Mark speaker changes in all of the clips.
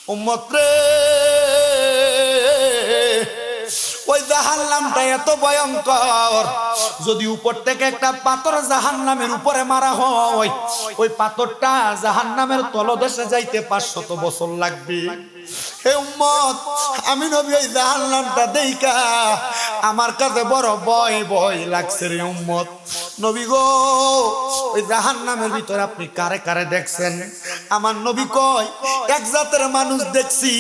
Speaker 1: উম্মত রে, ওই জাহান্নামটা এত ভয়ঙ্কর, যদি উপর থেকে একটা পাথর জাহান্নামের উপরে মারা হয়, ওই পাথরটা জাহান্নামের তলদেশে যাইতে 500 বছর লাগবে। হে উম্মত, আমি নবী এই জাহান্নামটা দেইখা আমার কাছে বড় ভয় ভয় লাগছে রে উম্মত। নবী গো, ওই জাহান্নামের ভিতরে আপনি কারে কারে দেখছেন? আমার নবী কয়, এক জাতের মানুষ দেখছি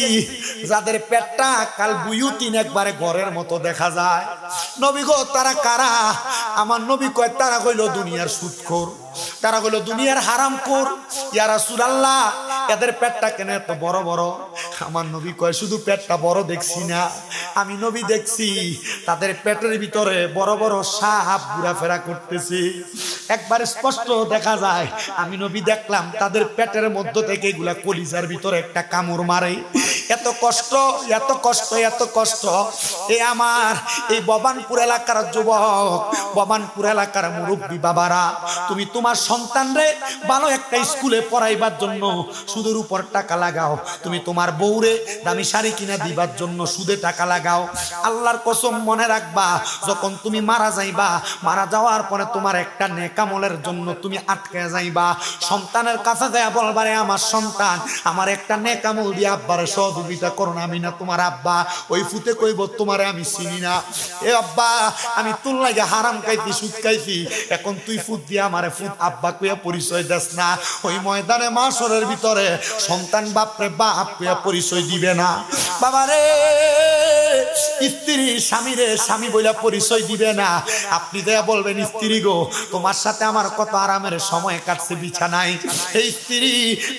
Speaker 1: যাদের পেটটা কাল বুয়ুতিন একবারে ঘরের মতো দেখা যায়। নবী গো, তারা কারা? আমার নবী কয়, তারা হইল দুনিয়ার সুদখোর, তারা হইল দুনিয়ার হারামখোর। ইয়া রাসূলুল্লাহ, এদের পেটটা কেন এত বড় বড়? আমার নবী কয়, শুধু পেটটা বড় দেখছি না, আমি নবী দেখছি তাদের পেটের ভিতরে বড় বড় সাপ ঘোরাফেরা করতেছে, একবারে স্পষ্ট দেখা যায়। আমি নবী দেখলাম তাদের পেটের মধ্য থেকে এগুলা কলিজার ভিতরে একটা কামড় মারে। এত কষ্ট, এত কষ্ট, এত কষ্ট। এ আমার এই ভবানপুর এলাকার যুবক, ভবানপুর এলাকার মুরব্বী বাবারা, তুমি তোমার সন্তানরে ভালো একটা স্কুলে পড়াইবার জন্য সুদের উপর টাকা লাগাও, তুমি তোমার বউরে দামি শাড়ি কিনা দিবার জন্য সুদে টাকা লাগাও। আল্লাহর কসম, মনে রাখবা, যখন তুমি মারা যাইবা, মারা যাওয়ার পরে তোমার একটা নেক আমলের জন্য তুমি আটকে যাইবা। সন্তানের কাছে যায় বলবারে, আমার সন্তান, আমার একটা নেক আমল দিয়ে আব্বারে সহযোগিতা করো না, আমি না তোমার আব্বা। ওই ফুতে কইব, তোমারে আমি চিনি না। এ আব্বা, আমি তোর লাগে হারাম খাইছি, সুদ খাইছি, এখন তুই ফুট দিয়ে আমারে ফুট আব্বা কইয়া পরিচয় দেস না। ওই ময়দানে মাশরের ভিতরে সন্তান বাপরে বাপ কইয়া পরিচয় দিবে না। বাবারে, স্ত্রী স্বামীরে স্বামী বইলা পরিচয় দিবে না। আপনি দেয়া বলবেন, স্ত্রী গো, তোমার সাথে আমার কত আরামের সময় কাটছে বিছানায়, এই স্ত্রী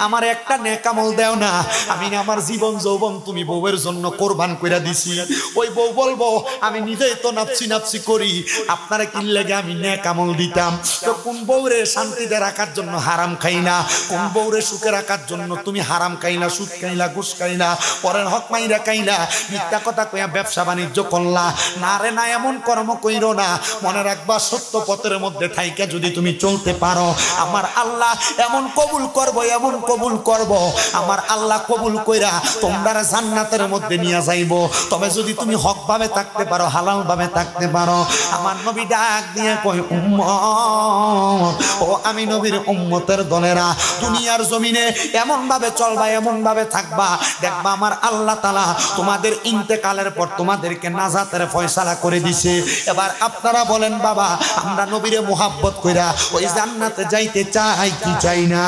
Speaker 1: আমার একটা নেক আমল দেও না, আমি আমার জীবন যৌবন তুমি বউয়ের জন্য কোরবান কইরা দিছি। ওই বউ বলবো, আমি নিজেই তো নাপসি নাপসি করি, আপনারা কি লাগে আমি নেক আমল দিতাম। তো কোন বউরে শান্তিতে রাখার জন্য হারাম খাই না, কোন বউরে সুখে রাখার জন্য তুমি হারাম খাইলা, সুদ খাইলা, ঘুষ খাইলা, পরের হক মাইরা খাইলা, মিথ্যা কথা কইয়া ব্যবসা বাণিজ্য করলা। না রে না, এমন কর্ম কইরো না। মনে রাখবা, সত্য পথের মধ্যে থাইকা যদি তুমি চলতে পারো, আমার আল্লাহ এমন কবুল করব, এমন কবুল করব, আমার আল্লাহ কবুল কইরা তোমরা জান্নাতের মধ্যে নিয়ে যাইব। তবে যদি তুমি হক ভাবে থাকতে পারো, হালাল ভাবে থাকতে পারো। আমার নবী ডাক দিয়ে কই, উম্মত, ও আমি নবীর উম্মতের দলেরা, দুনিয়ার জমিনে এমন ভাবে চলবা, এমন ভাবে থাকবা, দেখবা আমার আল্লাহ তাআলা তোমাদের ইন্তেকালের পর তোমাদেরকে নাজাতের ফয়সালা করে দিছে। এবার আপনারা বলেন, বাবা, আমরা নবীরে মুহাব্বত কইরা ওই জান্নাতে যাইতে চাই কি চাই না?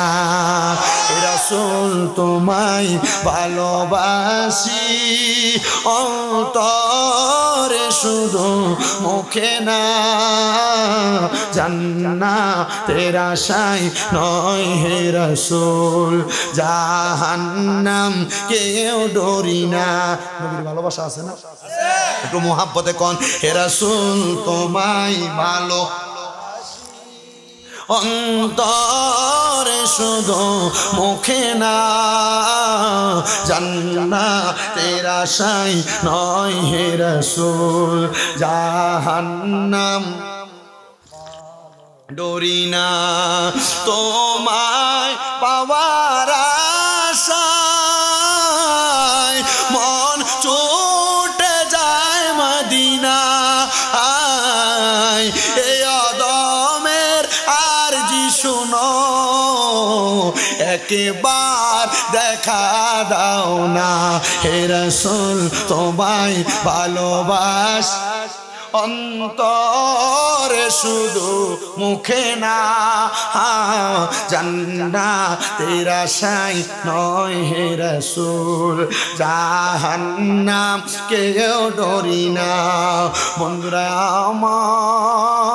Speaker 1: রাসূল তোমায় ভালোবাসি অন্তরে, শুধু মুখে না, জান্নাতের আশায় নয় হে রাসূল, জাহান্নাম কেউ ডরি না। নবীর ভালোবাসা আছে না? একটু মুহাব্বতে কোন, হে রাসূল তোমায় ভালো অন্তরে, শুধু মুখে না, জান্নাতের আশায় নয় হে রাসূল, জাহান্নাম ডরি না। তোমায় পাওয়ার আশায় মন ছুটে যায় মদিনা, এই আদমের আরজি শুনো, একবার দেখা দাও না। হে রাসূল তোমায় ভালোবাস অন্তরে, শুধু মুখে না, জান্নাতের আশায় নয় হে রাসূল, জাহান্নাম কেউ ডরি না। বন্ধুরা আমার,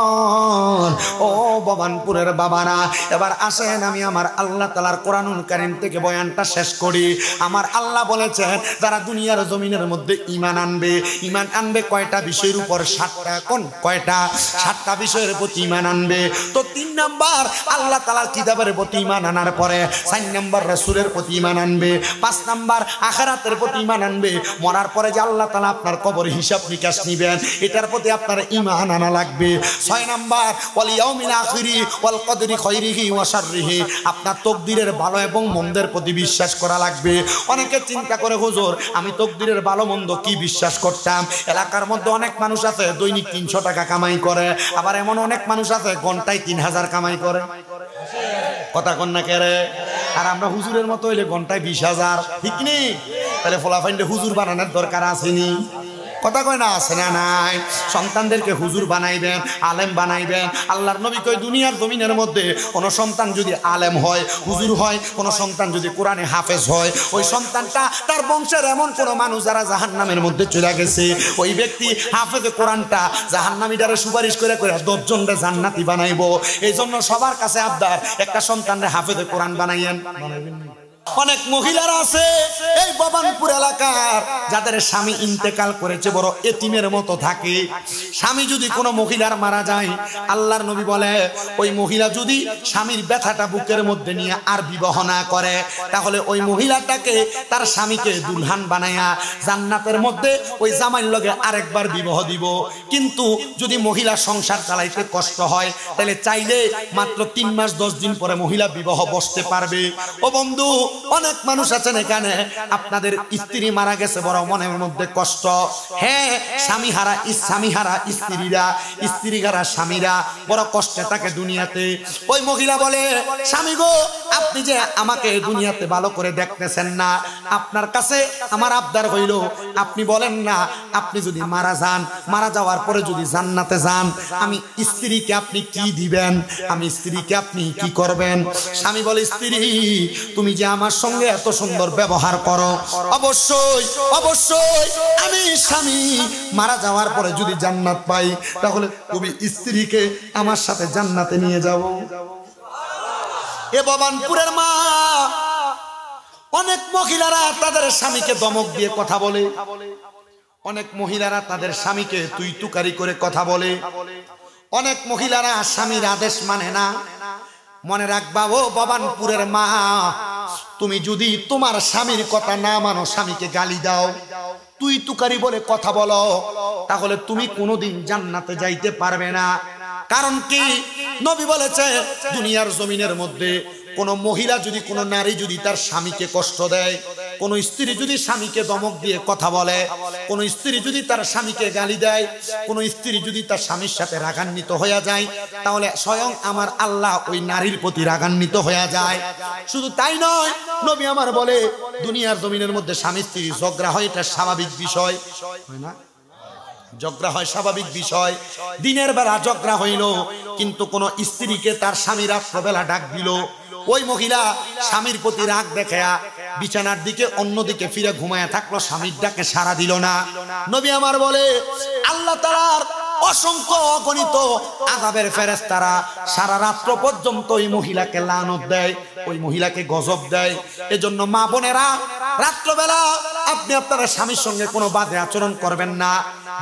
Speaker 1: ও ভবানপুরের বাবারা, এবার আসেন আমি আমার আল্লাহ তাআলার কোরআনুল কারীম থেকে বয়ানটা শেষ করি। আমার আল্লাহ বলেছেন, যারা দুনিয়ার জমিনের মধ্যে ঈমান আনবে, ঈমান আনবে কয়টা বিষয়ের উপর? 7 7টা। কোন কয়টা? 7টা বিষয়ের প্রতি ঈমান আনবে। তো 3 নাম্বার আল্লাহ তাআলার কিতাবের প্রতি ঈমান আনার পরে 4 নাম্বার রাসূলের প্রতি ঈমান আনবে, 5 নাম্বার আখিরাতের প্রতি ঈমান আনবে। মরার পরে যে আল্লাহ তাআলা আপনার কবর হিসাব নিকাশ নিবেন, এটার প্রতি আপনার ঈমান আনা লাগবে। 6 নাম্বার ওয়াল ইয়াউমিল আখিরি ওয়াল কদরি খাইরিহি ওয়া শাররিহি, আপনার তকদিরের ভালো এবং মন্দের প্রতি বিশ্বাস করা লাগবে। অনেকে চিন্তা করে, হুজুর আমি তকদিরের ভালো মন্দ কি বিশ্বাস করতাম? এলাকার মধ্যে অনেক মানুষ আছে দৈনিক 300 টাকা কামাই করে, আবার এমন অনেক মানুষ আছে ঘন্টায় 3000 কামাই করে। কথা কন না কেরে? আর আমরা হুজুরের মতো হইলে ঘন্টায় 20,000, ঠিক নেই? তাহলে ফলাফাইন্ডে হুজুর বানানোর দরকার আসেনি? কথা কয় না? আছে না নাই? সন্তানদেরকে হুজুর বানাইবেন, আলেম বানাইবেন। আল্লাহর নবী কয় দুনিয়ার জমিনের মধ্যে কোন সন্তান যদি আলেম হয়, হুজুর হয়, কোন সন্তান যদি কোরআনে হাফেজ হয়, ওই সন্তানটা তার বংশের এমন কোন মানুষ যারা জাহান্নামের মধ্যে চলে গেছে, ওই ব্যক্তি হাফেজে কোরআনটা জাহান্নামীটারে সুপারিশ করে করে 10 জনরে জান্নাতি বানাইবো। এই জন্য সবার কাছে আবদার, একটা সন্তানরে হাফেজে কোরআন বানাইয়েন। বানাইবেন না? অনেক মহিলারা আছে এই ভবানপুর এলাকার যাদের স্বামী ইন্তেকাল করেছে, বড় এতিমের মতো থাকে। স্বামী যদি কোনো মহিলার মারা যায়, আল্লাহর নবী বলে ওই মহিলা যদি স্বামীর ব্যথাটা বুকের মধ্যে নিয়ে আর বিবাহ না করে, তাহলে ওই মহিলাটাকে তার স্বামীকে দুলহান বানায়া জান্নাতের মধ্যে ওই জামাইর লগে আরেকবার বিবাহ দিব। কিন্তু যদি মহিলা সংসার চালাইতে কষ্ট হয়, তাহলে চাইলে মাত্র 3 মাস 10 দিন পরে মহিলা বিবাহ বসতে পারবে। ও বন্ধু, অনেক মানুষ আছেন এখানে আপনাদের স্ত্রী মারা গেছে, বড় মনের মধ্যে কষ্ট। হ্যাঁ, স্বামী হারা স্ত্রীরা, স্ত্রী হারা স্বামীরা বড় কষ্টে থাকে দুনিয়াতে। ওই মহিলা বলে, স্বামী গো, আপনি যে আমাকে দুনিয়াতে ভালো করে দেখতেছেন না, আপনার কাছে আমার আবদার হইল, আপনি বলেন না আপনি যদি মারা যান, মারা যাওয়ার পরে যদি জান্নাতে যান, আমি স্ত্রীকে আপনি কি দিবেন? আমি স্ত্রীকে আপনি কি করবেন? স্বামী বলে, স্ত্রী তুমি যে আমার সঙ্গে এত সুন্দর ব্যবহার করো, অবশ্যই অবশ্যই আমি স্বামী মারা যাওয়ার পরে যদি জান্নাত পাই, তাহলে তুমি স্ত্রীকে আমার সাথে জান্নাতে নিয়ে যাও। এ ভবানপুরের মা, অনেক মহিলারা তাদের স্বামীকে ধমক দিয়ে কথা বলে, অনেক মহিলারা তাদের স্বামীকে তুই তুকারি করে কথা বলে, অনেক মহিলারা স্বামীর আদেশ মানে না। মনে রাখবা ও ভবানপুরের মা, তুমি যদি তোমার স্বামীর কথা না মানো, স্বামীকে গালি দাও, তুই তুকারি বলে কথা বলো, তাহলে তুমি কোনোদিন জান্নাতে যাইতে পারবে না। কারণ কি? নবী বলেছে দুনিয়ার জমিনের মধ্যে কোন মহিলা যদি, কোন নারী যদি তার স্বামীকে কষ্ট দেয়, কোন স্ত্রী যদি স্বামীকে ধমক দিয়ে কথা বলে, কোন স্ত্রী যদি তার স্বামীকে গালি দেয়, কোন স্ত্রী যদি তার স্বামীর সাথে রাগান্বিত হয়ে যায়, তাহলে স্বয়ং আমার আল্লাহ ওই নারীর প্রতি রাগান্বিত হয়ে যায়। শুধু তাই নয়, নবী আমার বলে দুনিয়ার জমিনের মধ্যে স্বামী স্ত্রী ঝগড়া হয়, এটা স্বাভাবিক বিষয়, হয় না? ঝগড়া হয় স্বাভাবিক বিষয়। দিনের বেলা ঝগড়া হইল, কিন্তু কোন স্ত্রীকে তার স্বামী রাত্রবেলা ডাক দিল, ওই মহিলা স্বামীর প্রতি রাগ দেখায়া বিছানার দিকে অন্যদিকে ফিরে ঘুমায়া থাকলো, স্বামীর ডাকে সাড়া দিল না। নবী আমার বলে আল্লাহ তাআলার অসংখ্য অগণিত আযাবের ফেরেশতারা সারা রাত্র পর্যন্ত ওই মহিলাকে লানত দেয়, ওই মহিলাকে গজব দেয়। এজন্য মা বোনেরা, রাত্রবেলা আপনি আপনার স্বামীর সঙ্গে কোনো বাজে আচরণ করবেন না।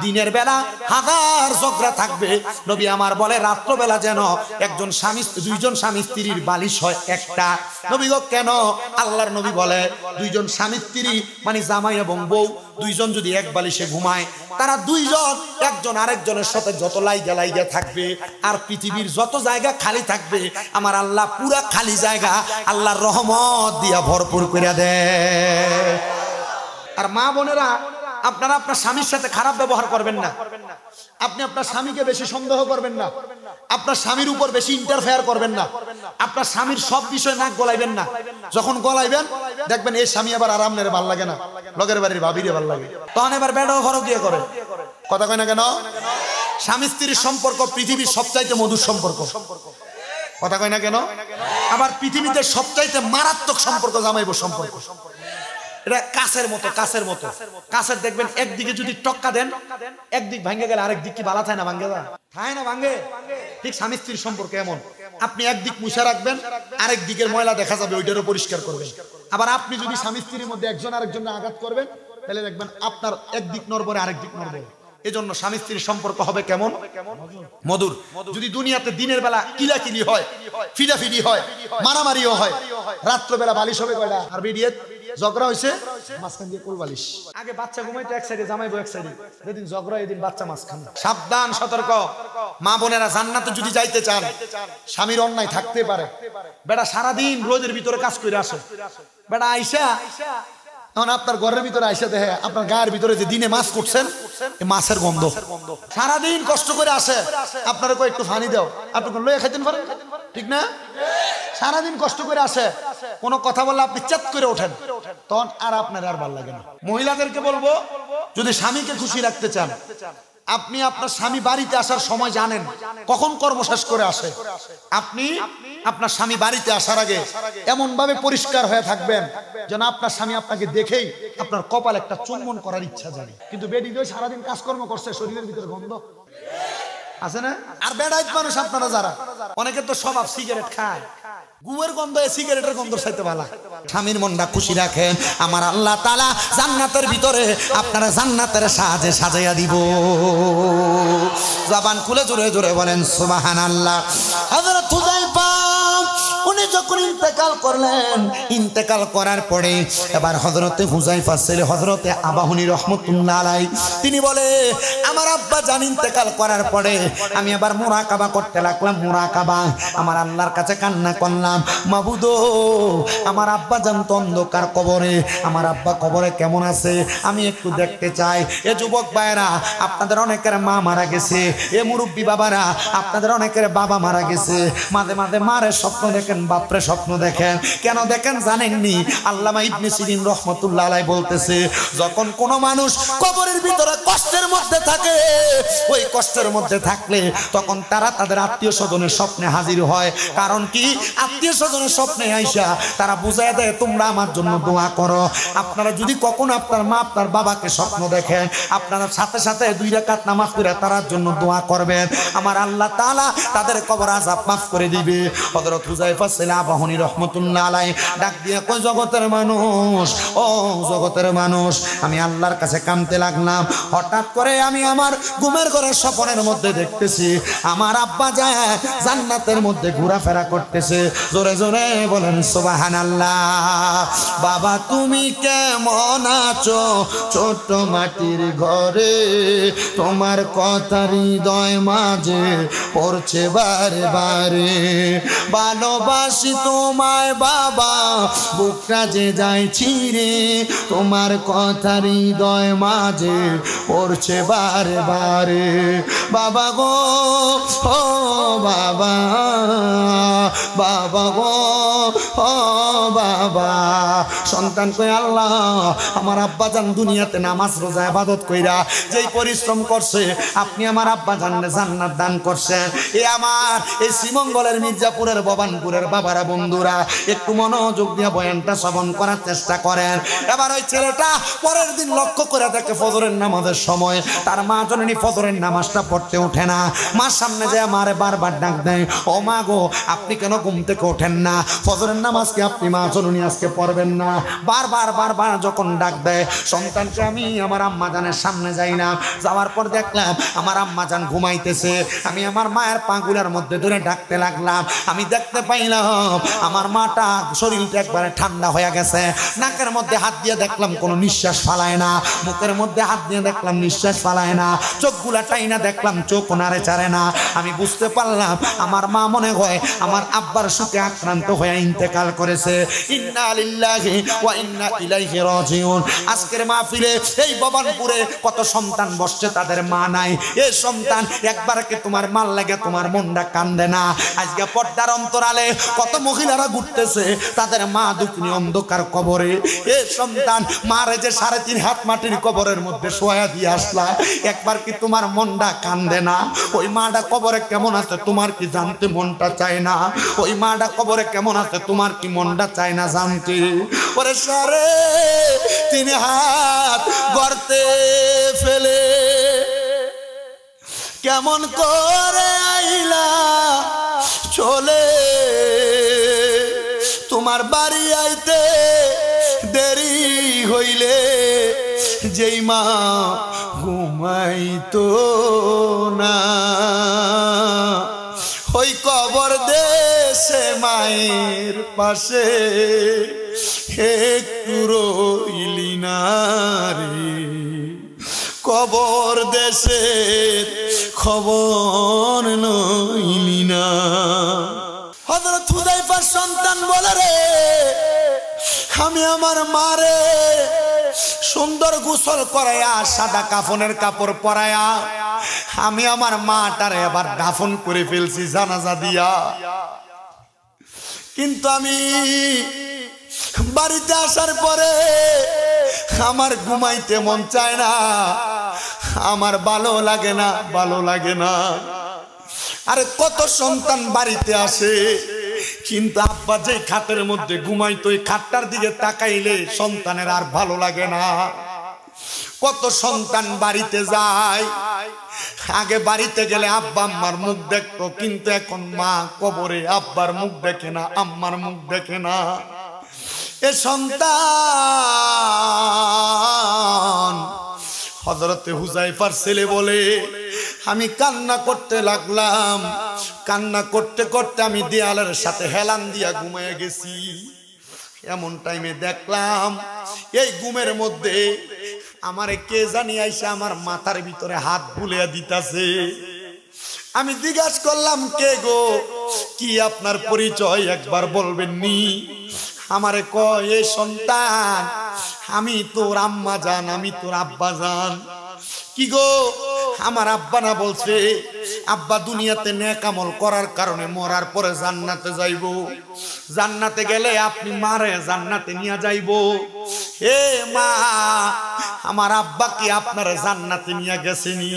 Speaker 1: দিনের বেলা হাজার ঝগড়া থাকবে, নবী আমার বলে রাত্রবেলা যেন একজন স্বামী, দুইজন স্বামী স্ত্রীর বালিশ হয় একটা। নবী গো কেন? আল্লাহর নবী বলে দুইজন স্বামী স্ত্রী মানে জামাই এবং বউ, দুইজন যদি এক বালিশে ঘুমায়, তারা দুইজন একজন আরেকজনের সাথে যত লাইগা লাইগা থাকবে, আর পৃথিবীর যত জায়গা খালি থাকবে, আমার আল্লাহ পুরা খালি জায়গা আল্লাহর রহমত দিয়া ভরপুর করে দেয়। আর মা বোনেরা, আপনারা আপনার স্বামীর সাথে খারাপ ব্যবহার করবেন না, আপনি আপনার স্বামীকে বেশি সন্দেহ করবেন না, আপনার স্বামীর উপর বেশি ইন্টারফেয়ার করবেন না, আপনার স্বামীর সব বিষয় নাক গলাইবেন না। যখন গলাইবেন দেখবেন এই স্বামী আবার আরাম নেই, ভাল লাগে না, লগের বাড়ির ভাবিরে ভাল লাগে, তখন এবার বেড়াও ঘরও গিয়ে করে। কথা কয় না কেন? স্বামী স্ত্রীর সম্পর্ক পৃথিবীর সবচাইতে মধুর সম্পর্ক। কথা কয় না কেন? আবার পৃথিবীতে সবচাইতে মারাত্মক সম্পর্ক জামাই বউ সম্পর্ক। এটা কাছের মতো, কাছের মতো। কাছের দেখবেন একদিকে যদি টক্কা দেন, একদিক ভাঙ্গে গেলে আরেক দিক কি বালা থাকে না? ভাঙ্গে থাকে না? ভাঙ্গে। ঠিক স্বামী স্ত্রীর সম্পর্ক এমন, আপনি একদিক মুছে রাখবেন, আরেক দিকের ময়লা দেখা যাবে, ওইটারও পরিষ্কার করবেন। আবার আপনি যদি স্বামী স্ত্রীর মধ্যে একজন আরেকজনকে আঘাত করবেন, তাহলে দেখবেন আপনার একদিক নড়বড়ে আরেক দিক নড়বড়ে। এজন্য স্বামী স্ত্রীর সম্পর্ক হবে কেমন? মধুর। যদি দুনিয়াতে দিনের বেলা কিলাকিলি হয়, ফিডাফিডি হয়, মারামারিও হয়, রাত্রবেলা বালিশ হবে কয়টা? আর বেরিয়ে ঝগড়া হয়েছে মাঝখান দিয়ে কোল বালিশ। আগে বাচ্চা ঘুমাইতো এক সাইডে, জামাইবো এক সাইডে, যেদিন ঝগড়া এদিন বাচ্চা মাঝখানে। সাবধান, সতর্ক মা বোনেরা। জান্নাতে যদি যাইতে চান, স্বামীর অন্যায় থাকতে পারে। বেটা সারাদিন রোদের ভিতরে কাজ করে আসে, বেটা আইসা এখন আপনার ঘরের ভিতরে আইসা দেখে আপনার গায়ের ভিতরে যে দিনে মাছ করছেন, মাছের গন্ধ। সারাদিন কষ্ট করে আসে, আপনারা কই একটু পানি দাও, আপনি লয়ে খাইতেন পারেন, ঠিক না? সারাদিন কষ্ট করে আসে, কোনো কথা বললে আপনি চেত করে ওঠেন, তখন আর আপনার আর ভালো লাগে না। মহিলাদেরকে বলবো, যদি স্বামীকে খুশি রাখতে চান, আপনি আপনার স্বামী বাড়িতে আসার সময় জানেন কখন কর্ম শেষ করে আসে। আপনি আপনার স্বামী বাড়িতে আসার আগে এমন ভাবে পরিষ্কার হয়ে থাকবেন যেন আপনার স্বামী আপনাকে দেখেই আপনার কপাল একটা চুম্বন করার ইচ্ছা জানে। কিন্তু বেডি দিয়ে সারাদিন কাজকর্ম করছে, শরীরের ভিতরে গন্ধ আছে না? আর বেড়াইত মানুষ আপনারা যারা, অনেকে তো স্বভাব সিগারেট খায়, গুয়ের গন্ধ সিগারেটের গন্ধ চাইতে ভালো। স্বামীর মনটা খুশি রাখেন, আমার আল্লাহ তাআলা জান্নাতের ভিতরে আপনারা জান্নাতের সাজে সাজাইয়া দিব। জবান খুলে জোরে জোরে বলেন সুবহানাল্লাহ। হযরত হুযায়ফা উনি যখন ইন্তেকাল করলেন, ইন্তেকাল করার পরে এবার হযরতে হুযায়ফা ছেলে হযরতে আবাহুনি রাহমাতুল্লাহ আলাইহি তিনি বলে, আমার আব্বা জান ইন্তেকাল করার পরে আমি আবার মুরাকাবা করতে লাগলাম। মুরাকাবা, আমার আল্লাহর কাছে কান্না করলাম, মাবুদ আমার আব্বা জান তো অন্ধকার কবরে, আমার আব্বা কবরে কেমন আছে আমি একটু দেখতে চাই। এ যুবক ভাইরা, আপনাদের অনেকের মা মারা গেছে, এ মুরব্বী বাবারা আপনাদের অনেকের বাবা মারা গেছে, মাঝে মাঝে মারের স্বপ্ন দেখেন, বাপরে স্বপ্ন দেখেন। কেন দেখেন জানেননি? আল্লামা ইবনে সিরিন রাহমাতুল্লাহ আলাইহি বলতেছে, যখন কোনো মানুষ কবরের ভিতরে কষ্টের মধ্যে থাকে, ওই কষ্টের মধ্যে থাকলে তখন তারা তাদের আত্মীয় স্বজনের স্বপ্নে হাজির হয়। কারণ কি? আত্মীয় স্বজনের স্বপ্নে আইসা তারা বুঝায় দেয় তোমরা আমার জন্য দোয়া করো। আপনারা যদি কখনো আপনার মা আপনার বাবাকে স্বপ্ন দেখেন, আপনারা সাথে সাথে 2 রাকাত নামাজ পড়ে তার জন্য দোয়া করবেন, আমার আল্লাহ তাআলা তাদের কবর আযাব মাফ করে দিবে। হযরত হুযায়ফা ছেলে আবাহুনি রাহমাতুল্লাহ আলাইহি ডাক দিয়ে কই, জগতের মানুষ, ও জগতের মানুষ, আমি আল্লাহর কাছে কাঁদতে লাগলাম। হঠাৎ করে আমি আমার ঘুমের ঘরের স্বপ্নের মধ্যে দেখতেছি আমার আব্বা যায় জান্নাতের মধ্যে ঘোরাফেরা করতেছে। জোরে জোরে বলেন সুবহানাল্লাহ। বাবা তুমি কেমন আছো ছোট মাটির ঘরে, তোমার কথা হৃদয় মাঝে পড়ছে বারে বারে, ভালোবাসি তোমায় বাবা বুকটা যে যায় ছিঁড়ে, তোমার কথা হৃদয় মাঝে পড়ছে বারে বারে। বাবা গো, ও বাবা, বাবা গো, ও বাবা। সন্তান কই, আল্লাহ আমার আব্বা জান দুনিয়াতে নামাজ রোজা ইবাদত কইরা যেই পরিশ্রম করছে, আপনি আমার আব্বা জানলে জান্নাত দান করছেন। এ আমার এই শ্রীমঙ্গলের মির্জাপুরের ভবানপুরের বাবারা বন্ধুরা, একটু মনোযোগ দিয়ে বয়ানটা শ্রবণ করার চেষ্টা করেন। এবার ওই ছেলেটা পরের দিন লক্ষ্য করে দেখে ফজরের নামাজের সময় তার মা জননী ফজরের নামাজটা পড়তে ওঠে না। মার সামনে যায় মারে বারবার ডাক দেয়, ও মা গো আপনি কেন ঘুম থেকে ওঠেন না? ফজরের নামাজ কি আপনি মা জননী আজকে পড়বেন না? বারবার বারবার যখন ডাক দেয় সন্তানকে, আমি আমার আম্মা জানের সামনে যাই না, যাওয়ার পর দেখলাম আমার আম্মা জান ঘুমাইতেছে। আমি আমার মায়ের পাগুলার মধ্যে ধরে ডাকতে লাগলাম, আমি দেখতে পাইলাম আমার মাটা শরীরটা একবারে ঠান্ডা হয়ে গেছে। নাকের মধ্যে হাত দিয়ে দেখলাম কোনো নিঃশ্বাস ফালায় না, মুখের মধ্যে হাত দিয়ে দেখলাম নিঃশ্বাস ফালায় না, চোখগুলা টাইনা দেখলাম চোখ নাড়ে চারে না। আমি বুঝতে পারলাম আমার মা মনে হয় আমার আব্বার সুখে আক্রান্ত হয়ে ইন্তেকাল করেছে। ইন্না লিল্লাহি ওয়া ইন্না ইলাইহি রাজিউন। আজকের মাহফিলে এই ভবানপুরে কত সন্তান বসছে তাদের মা নাই। এই সন্তান একবার কি তোমার মাল লাগে তোমার মনটা কান্দে না? আজকে পর্দার অন্তরালে কত মহিলারা ঘুরতেছে তাদের মা দুঃখিনী অন্ধকার কবরে। এই সন্তান মারে যে 3.5 হাত মাটির কবরের মধ্যে শোয়া দিয়ে আসলা, একবার কি তোমার মনটা কান্দে না? ওই মাটা কবরে কেমন আছে তোমার কি জানতে মনটা চায় না? ওই মাটা কবরে কেমন আছে তোমার কি মনটা চায় না জানতে? ওরে 3.5 হাত গর্তে ফেলে কেমন করে আইলা চলে, তোমার বাড়ি আইতে দেরি হইলে যেই মা ঘুমাইতো না ওই কবর দেশে মায়ের পাশে একটু রইলি না রে কবর দেশের খবর নইলি না। হযরত হুযায়ফার সন্তান বলে রে আমি আমার মারে সুন্দর গোসল করায়া সাদা কাফনের কাপড় পরায়া আমি আমার মাটারে এবার দাফন করে ফেলছি জানাজা দিয়া। কিন্তু আমি বাড়িতে আসার পরে আমার ঘুমাইতে মন চায় না, আমার ভালো লাগে না, ভালো লাগে না। আরে কত সন্তান বাড়িতে আসে কিন্তু আব্বা যে খাটের মধ্যে ঘুমাইতো ওই খাটটার দিকে তাকাইলে সন্তানের আর ভালো লাগে না। কত সন্তান বাড়িতে যায় আগে বাড়িতে গেলে আব্বা আম্মার মুখ দেখতো কিন্তু এখন মা কবরে আব্বার মুখ দেখে না, আম্মার মুখ দেখে না। এ সন্তান হযরতে হুযায়ফার ছেলে বলে আমি কান্না করতে লাগলাম, কান্না করতে করতে আমি দেয়ালের সাথে হেলান দিয়া ঘুমিয়ে গেছি। এমন টাইমে দেখলাম এই ঘুমের মধ্যে আমারে কে জানি আইসা আমার মাথার ভিতরে হাত বুলিয়ে দিতাছে। আমি জিজ্ঞাসা করলাম কে গো, কি আপনার পরিচয় একবার বলবেন নি? আমারে কয় এই সন্তান আমি তোর আম্মা জান, আমি তোর আব্বা জান। কি গো আমার আব্বা না বলছে আব্বা দুনিয়াতে নেক আমল করার কারণে মরার পরে জান্নাতে যাইব, জান্নাতে গেলে আপনি মারে জান্নাতে নিয়ে যাইব। হে মা আমার আব্বা কি আপনার জান্নাতে নিয়ে গেছেনি?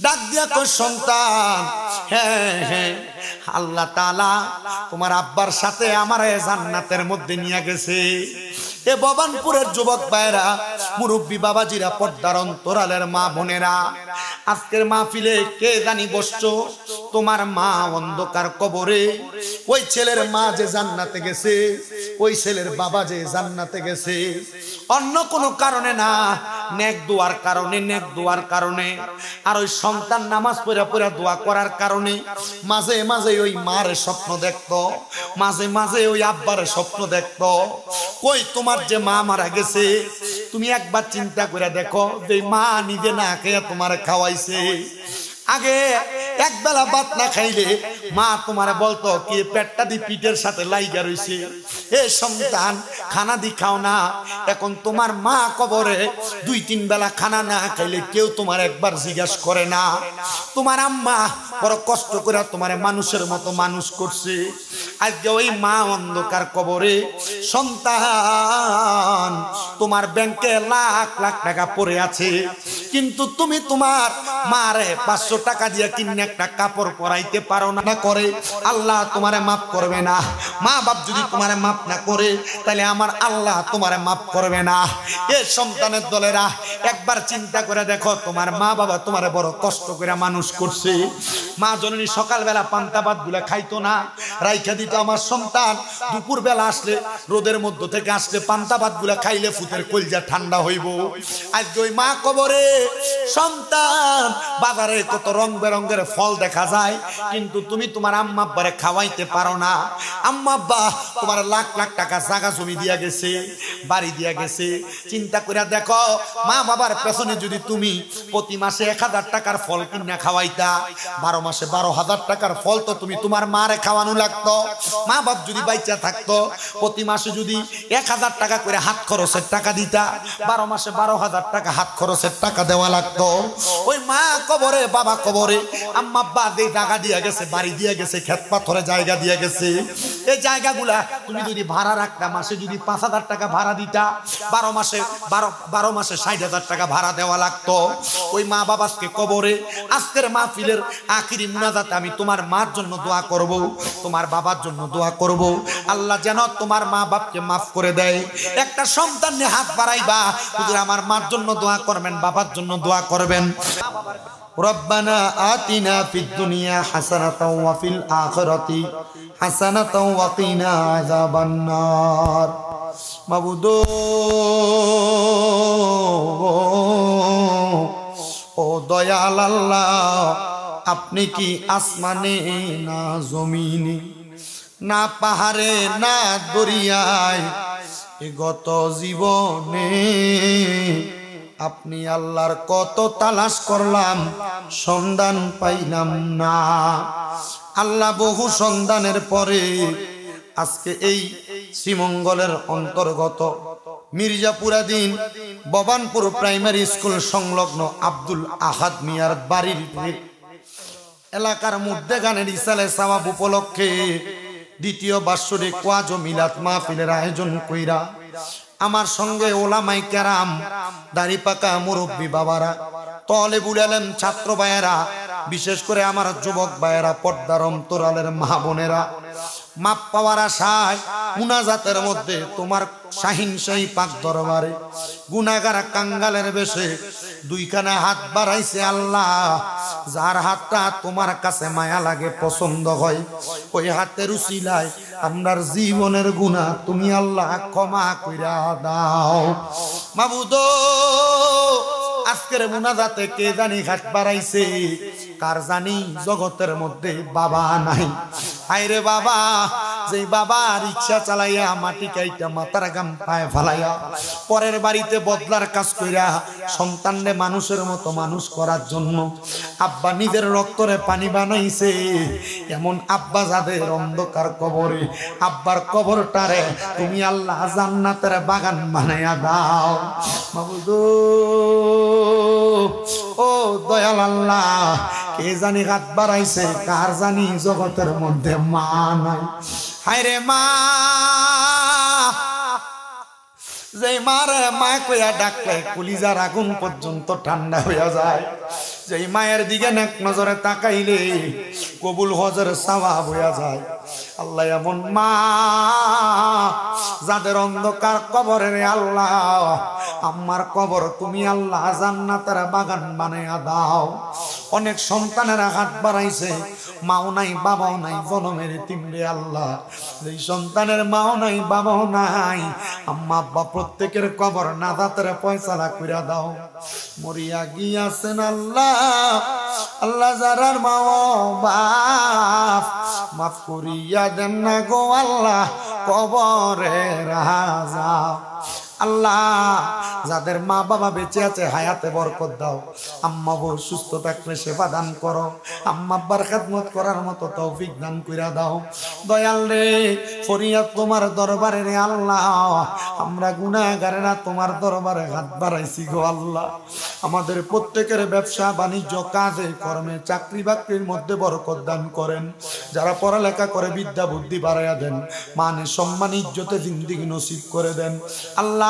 Speaker 1: ডাক দিয়া কই সন্তান হ্যাঁ হ্যাঁ আল্লাহ তাআলা তোমার আব্বার সাথে আমারে জান্নাতের মধ্যে নিয়ে গেছে। এ ভবানপুরের যুবক ভাইরা, মুরব্বী বাবাজিরা, পর্দার অন্তরালের মা বোনেরা, আজকের মাহফিলে কে জানি বসছো তোমার মা অন্ধকার কবরে। ওই ছেলের মা যে জান্নাতে গেছে, ওই ছেলের বাবা যে জান্নাতে গেছে অন্য কোনো কারণে না, নেক দোয়ার কারণে, নেক দোয়ার কারণে। আর ওই সন্তান নামাজ পড়া পড়া দোয়া করার কারণে মাঝে মাঝে ওই মার স্বপ্ন দেখতো, মাঝে মাঝে ওই আব্বার স্বপ্ন দেখতো। কই তোমার যে মা মারা গেছে তুমি একবার চিন্তা করে দেখো যে মা নিজে না খেয়ে তোমার খাওয়াইছে। আগে এক বেলা ভাত না খাইলে মা তোমারে বলতো কি পেটটা দি পিঠের সাথে লাইগা রইছে, এ সন্তান খানা দি খাও না। এখন তোমার মা কবরে 2-3 বেলা খানা না খাইলে কেউ তোমার একবার জিজ্ঞাসা করে না। তোমার আম্মা বড় কষ্ট করে তোমারে মানুষের মতো মানুষ করছে। আজকে ওই মা অন্ধকার কবরে, সন্তান তোমার ব্যাংকে লাখ লাখ টাকা পড়ে আছে কিন্তু তুমি তোমার মারে 500 টাকা দিয়ে কিনে একটা কাপড় পরাইতে পারো না। করে আল্লাহ তোমারে মাফ করবে না। মা বাপ যদি তোমারে মাফ না করে তাহলে আমার আল্লাহ তোমারে মাফ করবে না। এ সন্তানের দলেরা একবার চিন্তা করে দেখো, তোমার মা বাবা তোমারে বড় কষ্ট করে মানুষ করছে। মা জননী সকালবেলা পান্তা ভাত গুলা খাইতো না, রাইখা দিত আমার সন্তান দুপুর বেলা আসলে রোদের মধ্য থেকে আসলে পান্তা ভাত গুলা খাইলে ফুতের কলজা ঠান্ডা হইব। আজকে ওই মা কবরে সন্তান বাজারে কত রং বেরঙের ফল দেখা যায় কিন্তু তুমি তোমার আম্মা আব্বারে খাওয়াইতে পারো না। আম্মা আব্বা তোমার লাখ লাখ টাকা জায়গা জমি দিয়া গেছে, বাড়ি দিয়া গেছে। চিন্তা করে দেখো মা বাবার পেছনে যদি তুমি প্রতি মাসে 1000 টাকার ফল কিনা খাওয়াইতা, 12 মাসে 12,000 টাকার ফল তো তুমি তোমার মারে খাওয়ানো লাগতো। মা বাপ যদি বাইচা থাকতো প্রতি মাসে যদি 1000 টাকা করে হাত খরচের টাকা দিতা, 12 মাসে 12,000 টাকা হাত খরচের টাকা দেওয়া লাগতো। ওই মা কবরে বাবা কবরে আম্মা আব্বা যে টাকা দিয়া গেছে, বাড়ি দিয়া গেছে, ক্ষেত পাথরে জায়গা দিয়া গেছে, এই জায়গাগুলা তুমি যদি ভাড়া রাখতা, মাসে যদি 5,000 টাকা ভাড়া দিতা, 12 মাসে 60,000 টাকা ভাড়া দেওয়া লাগতো। ওই মা বাবাকে কবরে আজকের মাহফিলের আখিরি মুনাজাতে আমি তোমার মার জন্য দোয়া করব, তোমার বাবার জন্য দোয়া করব, আল্লাহ যেন তোমার মা বাপকে মাফ করে দেয়। একটা সন্তান নিয়ে হাত বাড়াইবা, হুজুর আমার মার জন্য দোয়া করবেন, বাবার জন্য দোয়া করবেন। রব্বানা আতিনা ফিদ দুনিয়া হাসানাতাও ওয়া ফিল আখিরাতি হাসানাতাও ওয়া কিনা আযাবান নার। মাবুদো দয়াল আল্লাহ, আপনি কি আসমানে না জমিনে, না পাহাড়ে না দরিয়ায়, এ গত জীবনে আপনি আল্লাহর কত তালাশ করলাম, সন্ধান পাইলাম না। আল্লাহ বহু সন্ধানের পরে আজকে এই শ্রীমঙ্গলের অন্তর্গত মির্জাপুরাধীন ভবানপুর প্রাইমারি স্কুল সংলগ্ন আব্দুল আহাদ মিয়ার বাড়ির এলাকার মধ্যে গানের ইসালে সওয়াব উপলক্ষে দ্বিতীয় বাৎসরিক ওয়াজ ও মিলাদ মাহফিলের আয়োজন কইরা আমার সঙ্গে ওলামায়ে কেরাম, দাড়ি পাকা মুরব্বী বাবারা, তলেবুল আলেম ছাত্র ভাইয়েরা, বিশেষ করে আমার যুবক ভাইয়েরা, পর্দার অন্তরালের মা বোনেরা, মাপ পাওয়ার আশায় মুনাজাতের মধ্যে তোমার শাহিন শাহী পাক দরবারে গুনাহগার কাঙ্গালের বেশে দুইখানা হাত বাড়াইছে আল্লাহ। যার হাতটা তোমার কাছে মায়া লাগে, পছন্দ হয়, ওই হাতের উসিলায় আমরার জীবনের গুনাহ তুমি আল্লাহ ক্ষমা কইরা দাও। মাবুদ আজকের মুনাজাতে কে জানি হাত বাড়াইছে, কার জানি জগতের মধ্যে বাবা নাই। আইরে বাবা, যে বাবা রিক্সা চালাইয়া মাটি কাইটা মাথার গাম পায়ে ফালাইয়া পরের বাড়িতে বদলার কাজ কইরা সন্তানরে মানুষের মতো মানুষ করার জন্য আব্বা নিজের রক্তরে পানি বানাইছে, এমন আব্বা যাদের অন্ধকার কবরে, আব্বার কবরটারে তুমি আল্লাহ জান্নাতের বাগান বানাইয়া দাও। মাবুদ ও দয়াল আল্লাহ, কে জানি হাত বাড়াইছে, কার জানি জগতের মধ্যে মা নাই। হায়রে মা, যে মার মা কইয়া ডাকলে কলিজার আগুন পর্যন্ত ঠান্ডা হইয়া যায়, যে মায়ের দিকে নেক নজরে তাকাইলে কবুল হজের সওয়াব হইয়া যায়। আল্লাহ এমন মা যাদের অন্ধকার কবরে রে আল্লাহ, আমার কবর তুমি আল্লাহ জান্নাতের বাগান বানাইয়া দাও। অনেক সন্তানেরা হাত বাড়াইছে, মাও নাই বাবাও নাই, জনমের তিমরে আল্লাহ, যেই সন্তানের মাও নাই বাবাও নাই, আম্মা আব্বা প্রত্যেকের কবর নাজাতের ফয়সালা কইরা দাও। মরিয়া গিয়াছেন আল্লাহ, আল্লাহ যারার মাও বাপ মাফ করিয়া দেন না গো আল্লাহ, কবরে রাজা। আল্লাহ যাদের মা বাবা বেঁচে আছে হায়াতে বরকত দাও, আম্মা বউ সুস্থ থাকলে সেবা দান করো, আম্মা আব্বার খেদমত করার মতো তৌফিক দান কইরা দাও। দয়াল রে, ফরিয়াদ তোমার দরবারে রে আল্লাহ, আমরা গুনাহগারেরা তোমার দরবারে হাত বাড়াইছি গো আল্লাহ। আমাদের প্রত্যেকের ব্যবসা বাণিজ্য কাজে কর্মে চাকরি বাকরির মধ্যে বরকত দান করেন। যারা পড়ালেখা করে বিদ্যা বুদ্ধি বাড়াইয়া দেন, মানে সম্মান ইজ্জতে জিন্দেগি নসিব করে দেন। আল্লাহ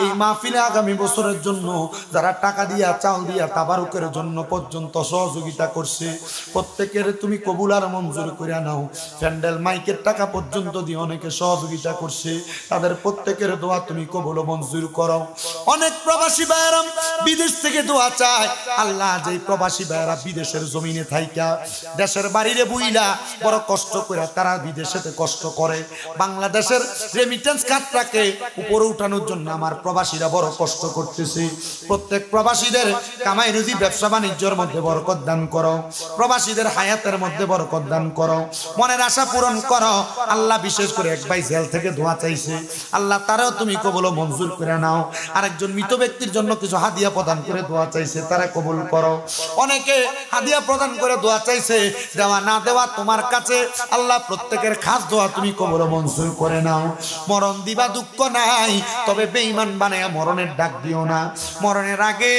Speaker 1: এই মাহফিলে আগামী বছরের জন্য যারা টাকা দিয়া, চাল দিয়া, তাবারুকের জন্য পর্যন্ত সহযোগিতা করছে, প্রত্যেকের তুমি কবুল আর মঞ্জুর করে নাও। প্যান্ডেল মাইকের টাকা পর্যন্ত দিয়ে অনেকে সহযোগিতা করছে, তাদের প্রত্যেকের দোয়া তুমি কবুল ও মঞ্জুর করো। অনেক প্রবাসী ভাইয়েরা বিদেশ থেকে দোয়া চায়, আল্লাহ যে প্রবাসী ভাইয়েরা বিদেশের জমিনে থাইকা দেশের বাড়িরে বুইলা বড় কষ্ট করে তারা বিদেশেতে কষ্ট করে, বাংলাদেশের রেমিটেন্স খাতটাকে উপরে উঠানোর জন্য আমার প্রবাসীরা বড় কষ্ট করতেছে। প্রত্যেক প্রবাসীদের কামাই রুজি ব্যবসা বাণিজ্যের মধ্যে বরকত দান করো, প্রবাসীদের হায়াতের মধ্যে বরকত দান করো, মনের আশা পূরণ করো। আল্লাহ বিশেষ করে এক ভাই জেল থেকে দোয়া চাইছে, আল্লাহ তারাও তুমি কবুল ও মঞ্জুর করে নাও। আরেকজন মৃত ব্যক্তির জন্য কিছু হাদিয়া প্রদান করে দোয়া চাইছে, তারা কবুল করো। অনেকে হাদিয়া প্রদান করে দোয়া চাইছে, দেওয়া না দেওয়া তোমার কাছে আল্লাহ, প্রত্যেকের খাস দোয়া তুমি কবুল ও মঞ্জুর করে নাও। মরণ দিবা দুঃখ নাই, তবে বেঈমান বানায়া মরণের ডাক দিও না। মরণের আগে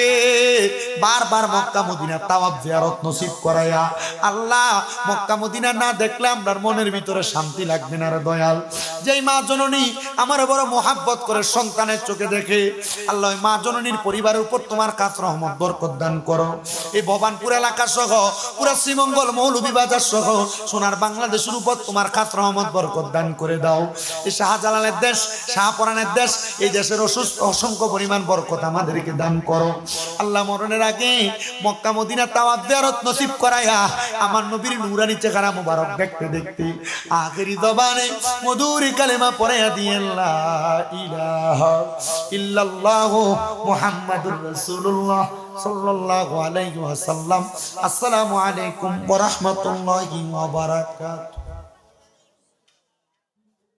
Speaker 1: বারবার মক্কা মদিনা তাওয়াফ জিয়ারত নসিব করায়া আল্লাহ, মক্কা মদিনা না দেখলে আমরার মনের ভিতরে শান্তি লাগবে না রে দয়াল। যেই মা জননী আমার বড় মোহাব্বত করে সন্তানের চোখে দেখে, আল্লাহ মা জননীর পরিবারের উপর তোমার কাছ রহমত বরকত দান করো। এই ভবানপুর এলাকা সহ পুরা শ্রীমঙ্গল মৌলভীবাজার সহ সোনার বাংলাদেশের উপর তোমার কাছ রহমত বরকত দান করে দাও। এই শাহজালালের দেশ, শাহপরানের দেশ, এই দেশের অসংখ্য পরিমাণ বরকত আমাদেরকে দান করো আল্লাহ। মরণের আগে মক্কা মদিনা তাওয়াফ জিয়ারত নসিব করায়া আমার নবীর নূরানি চেহারা মুবারক দেখতে দেখতে আখেরি জবানে মধুর কালেমা পড়ায়া দিয়েন লা ইলাহা ইল্লাল্লাহ মুহাম্মাদুর রাসূলুল্লাহ সাল্লাল্লাহু আলাইহি ওয়াসাল্লাম। আসসালামু আলাইকুম ওয়া রাহমাতুল্লাহি ওয়া বারাকাতুহু।